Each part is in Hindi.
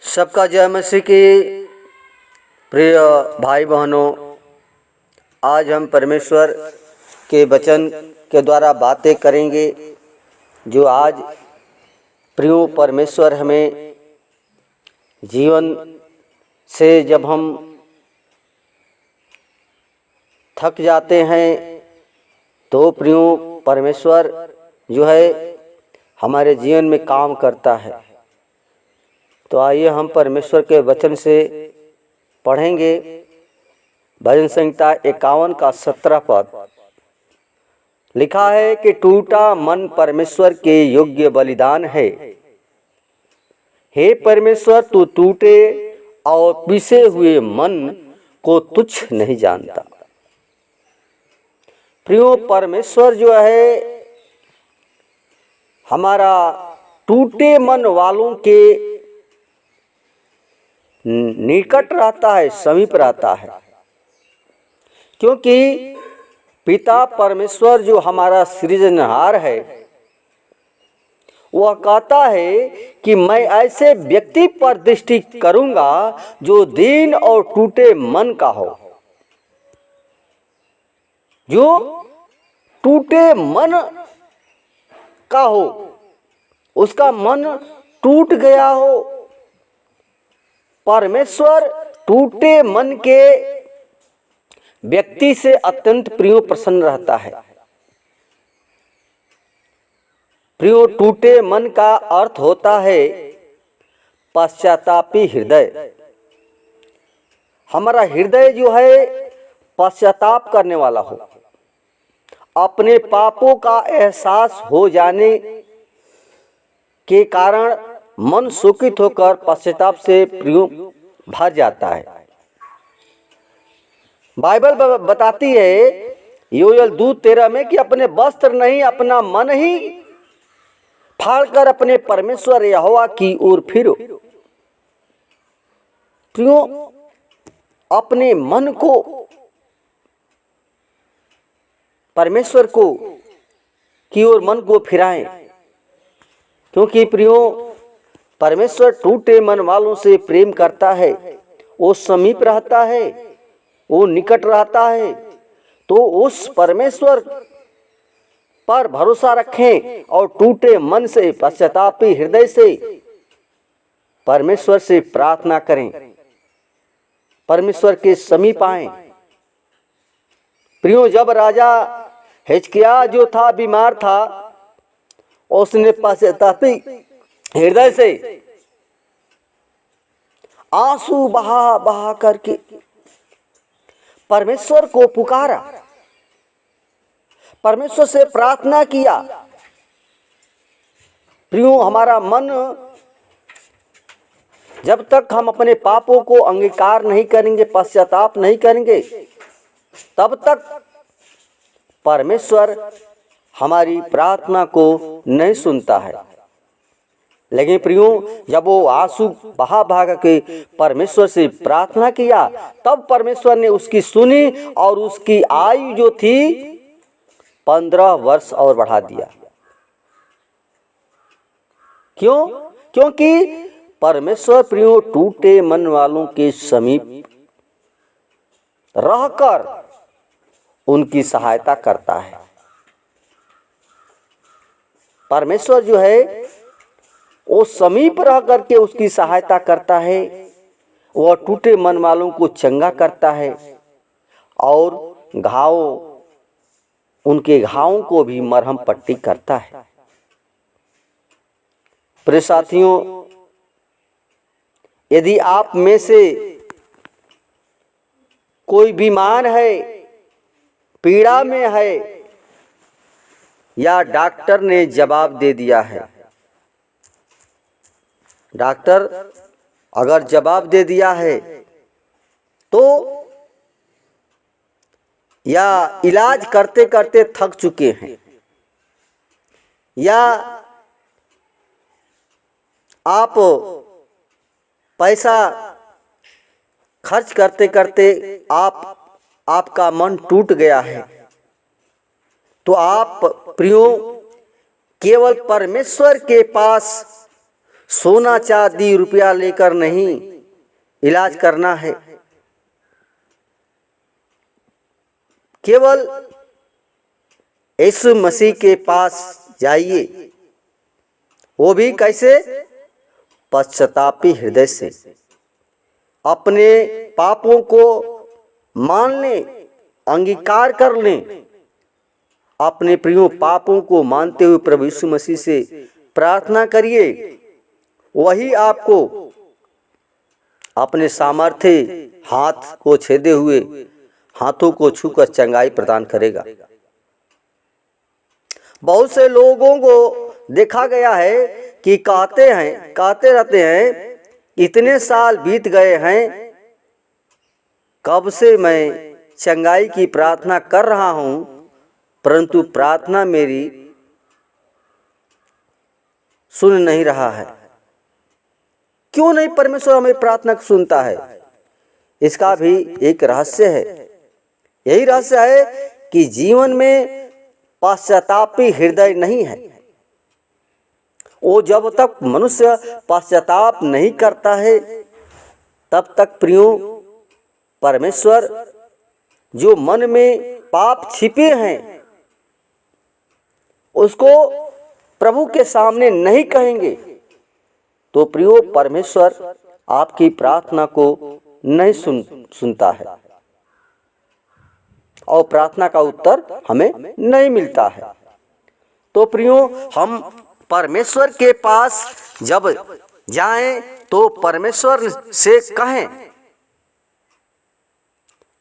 सबका जय मसीह की। प्रिय भाई बहनों, आज हम परमेश्वर के वचन के द्वारा बातें करेंगे। जो आज प्रियो परमेश्वर हमें जीवन से जब हम थक जाते हैं तो प्रियो परमेश्वर जो है हमारे जीवन में काम करता है। तो आइए हम परमेश्वर के वचन से पढ़ेंगे। भजन संहिता 51 का 17 पद लिखा है कि टूटा मन परमेश्वर के योग्य बलिदान है। हे परमेश्वर, तू टूटे और पिसे हुए मन को तुच्छ नहीं जानता। प्रियो परमेश्वर जो है हमारा टूटे मन वालों के निकट रहता है, समीप रहता है, क्योंकि पिता परमेश्वर जो हमारा सृजनहार है वह कहता है कि मैं ऐसे व्यक्ति पर दृष्टि करूंगा जो दीन और टूटे मन का हो। जो टूटे मन का हो, उसका मन टूट गया हो। परमेश्वर टूटे मन के व्यक्ति से अत्यंत प्रिय प्रसन्न रहता है। प्रियो, टूटे मन का अर्थ होता है पश्चातापी हृदय। हमारा हृदय जो है पश्चाताप करने वाला हो, अपने पापों का एहसास हो जाने के कारण मन शोकित होकर पश्चाताप से प्रियो भर जाता है। बाइबल बताती है योएल 2:13 में कि अपने वस्त्र नहीं, अपना मन ही फाड़कर अपने परमेश्वर यहोवा की ओर फिरो। प्रियो, अपने मन को परमेश्वर को की ओर मन को फिराएं, क्योंकि प्रियो परमेश्वर टूटे मन वालों से प्रेम करता है। वो समीप रहता है, वो निकट रहता है। तो उस परमेश्वर पर भरोसा रखें और टूटे मन से, पश्चातापी हृदय से परमेश्वर से प्रार्थना करें, परमेश्वर के समीप आएं। प्रियो, जब राजा हिजकिय्याह जो था बीमार था, उसने पश्चातापी हृदय से आंसू बहा बहा करके परमेश्वर को पुकारा, परमेश्वर से प्रार्थना किया। प्रियो, हमारा मन जब तक हम अपने पापों को अंगीकार नहीं करेंगे, पश्चाताप नहीं करेंगे, तब तक परमेश्वर हमारी प्रार्थना को नहीं सुनता है। लेकिन प्रियो, जब वो आंसू बहा बहा के परमेश्वर से प्रार्थना किया, तब परमेश्वर ने उसकी सुनी और उसकी आयु जो थी 15 वर्ष और बढ़ा दिया। क्यों? क्योंकि परमेश्वर प्रियो टूटे मन वालों के समीप रहकर उनकी सहायता करता है। परमेश्वर जो है वो समीप रह करके उसकी सहायता करता है। वह टूटे मन वालों को चंगा करता है और उनके घावों को भी मरहम पट्टी करता है। प्रिय साथियों, यदि आप में से कोई बीमार है, पीड़ा में है, या डॉक्टर ने जवाब दे दिया है, डॉक्टर अगर जवाब दे दिया है तो, या इलाज करते करते थक चुके हैं, या आप पैसा खर्च करते करते आपका मन टूट गया है, तो आप प्रियो केवल परमेश्वर के पास सोना चांदी रुपया लेकर नहीं इलाज करना है। केवल यीशु मसीह के पास जाइए, वो भी कैसे? पश्चातापी हृदय से। अपने पापों को मान लें, अंगीकार कर लें। अपने प्रियो पापों को मानते हुए प्रभु यीशु मसीह से प्रार्थना करिए। वही आपको अपने सामर्थ्य हाथ को छेदे हुए हाथों को छूकर चंगाई प्रदान करेगा। बहुत से लोगों को देखा गया है कि कहते रहते हैं, इतने साल बीत गए हैं, कब से मैं चंगाई की प्रार्थना कर रहा हूं, परंतु प्रार्थना मेरी सुन नहीं रहा है। क्यों नहीं परमेश्वर हमें प्रार्थना सुनता है? इसका भी एक रहस्य है। यही रहस्य है कि जीवन में पश्चातापी हृदय नहीं है। वो जब तक मनुष्य पश्चाताप नहीं करता है, तब तक प्रियो परमेश्वर जो मन में पाप छिपे हैं उसको प्रभु के सामने नहीं कहेंगे, तो प्रियो परमेश्वर आपकी प्रार्थना को नहीं सुनता है और प्रार्थना का उत्तर हमें नहीं मिलता है। तो प्रियो हम परमेश्वर के पास जब जाएं तो परमेश्वर से कहें,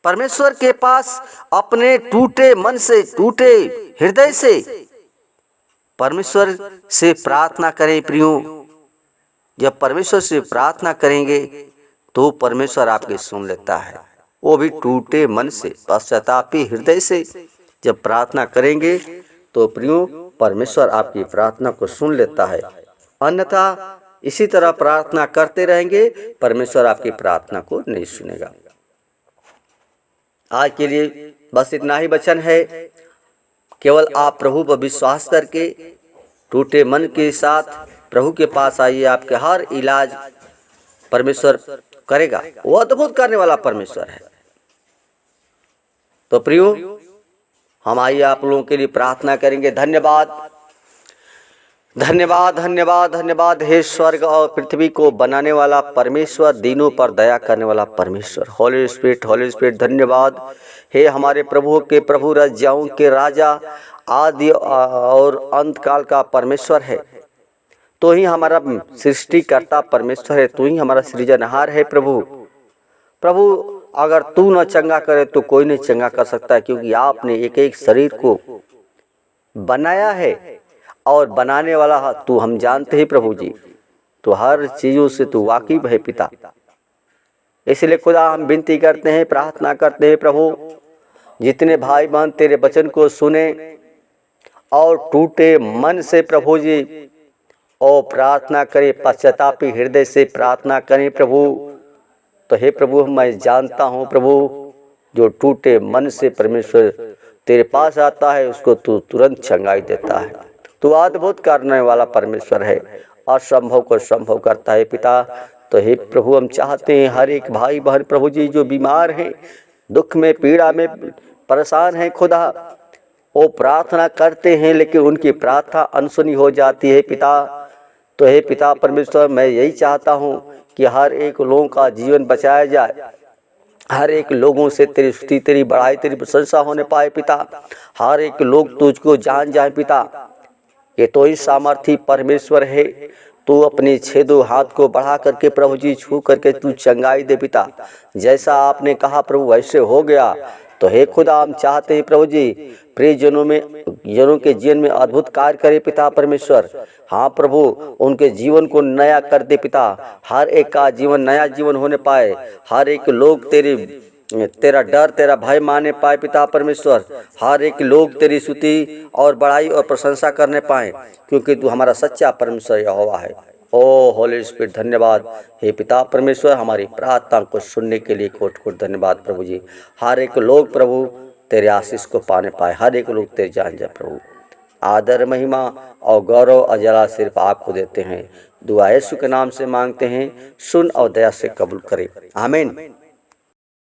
परमेश्वर के पास अपने टूटे मन से, टूटे हृदय से परमेश्वर से प्रार्थना करें। प्रियो जब परमेश्वर से प्रार्थना करेंगे तो परमेश्वर आपकी सुन लेता है। वो भी टूटे मन से, पश्चातापी हृदय से जब प्रार्थना करेंगे तो प्रियो परमेश्वर आपकी प्रार्थना को सुन लेता है। अन्यथा इसी तरह प्रार्थना करते रहेंगे, परमेश्वर आपकी प्रार्थना को नहीं सुनेगा। आज के लिए बस इतना ही वचन है। केवल आप प्रभु पर विश्वास करके टूटे मन के साथ प्रभु के पास आइए। आपके हर इलाज परमेश्वर करेगा। वो अद्भुत करने वाला परमेश्वर है। तो प्रियो हम आइए आप लोगों के लिए प्रार्थना करेंगे। धन्यवाद धन्यवाद धन्यवाद धन्यवाद हे स्वर्ग और पृथ्वी को बनाने वाला परमेश्वर, दीनों पर दया करने वाला परमेश्वर। होली स्पिरिट धन्यवाद हे हमारे प्रभु के प्रभु, राजाओं के राजा, आदि और अंत काल का परमेश्वर है। तो ही हमारा सृष्टिकर्ता परमेश्वर है, तो ही हमारा सृजनहार है। प्रभु अगर तू न चंगा करे तो कोई नहीं चंगा कर सकता, क्योंकि आपने एक एक शरीर को बनाया है और बनाने वाला तू हम जानते हैं प्रभु जी। तो हर चीज़ों से तू वाकिफ है पिता। इसलिए खुदा हम विनती करते हैं, प्रार्थना करते हैं प्रभु, जितने भाई बहन तेरे वचन को सुने और टूटे मन से प्रभु जी और प्रार्थना करें, पश्चातापी हृदय से प्रार्थना करें प्रभु। तो हे प्रभु मैं जानता हूँ प्रभु, जो टूटे मन से परमेश्वर तेरे पास आता है उसको तू तुरंत चंगाई देता है। तू अद्भुत करने वाला परमेश्वर है, असंभव को संभव करता है पिता। तो हे प्रभु हम चाहते हैं हर एक भाई बहन प्रभु जी जो बीमार हैं, दुख में, पीड़ा में परेशान हैं खुदा, वो प्रार्थना करते हैं लेकिन उनकी प्रार्थना अनसुनी हो जाती है पिता। तो हे पिता परमेश्वर मैं यही चाहता हूँ कि हर एक लोगों का जीवन बचाया जाए, हर एक लोगों से तेरी स्तुति, तेरी बड़ाई, तेरी प्रशंसा होने पाए पिता। हर एक लोग तुझको जान जाए पिता। ये तो ही सामर्थी परमेश्वर है। तू अपने छेदो हाथ को बढ़ा करके प्रभु जी छू करके तू चंगाई दे पिता। जैसा आपने कहा प्रभु वैसे हो गया। तो हे खुदा हम चाहते हैं प्रभु जी प्रिय जनों के जीवन में अद्भुत कार्य करे पिता परमेश्वर। हाँ प्रभु उनके जीवन को नया कर दे पिता। हर एक का जीवन नया जीवन होने पाए, हर एक लोग तेरा डर, तेरा भय माने पाए पिता परमेश्वर। हर एक लोग तेरी स्तुति और बड़ाई और प्रशंसा करने पाए, क्योंकि तू हमारा सच्चा परमेश्वर यहोवा है। ओ होली स्पिरिट धन्यवाद हे पिता परमेश्वर, हमारी प्रार्थना को सुनने के लिए कोट कोट धन्यवाद प्रभु जी। हर एक लोग प्रभु तेरे आशीष को पाने पाए, हर एक लोग तेरे जान जाए प्रभु। आदर, महिमा और गौरव अजला सिर्फ आपको देते हैं, दुआ यीशु के नाम से मांगते हैं, सुन और दया से कबूल करें। आमीन।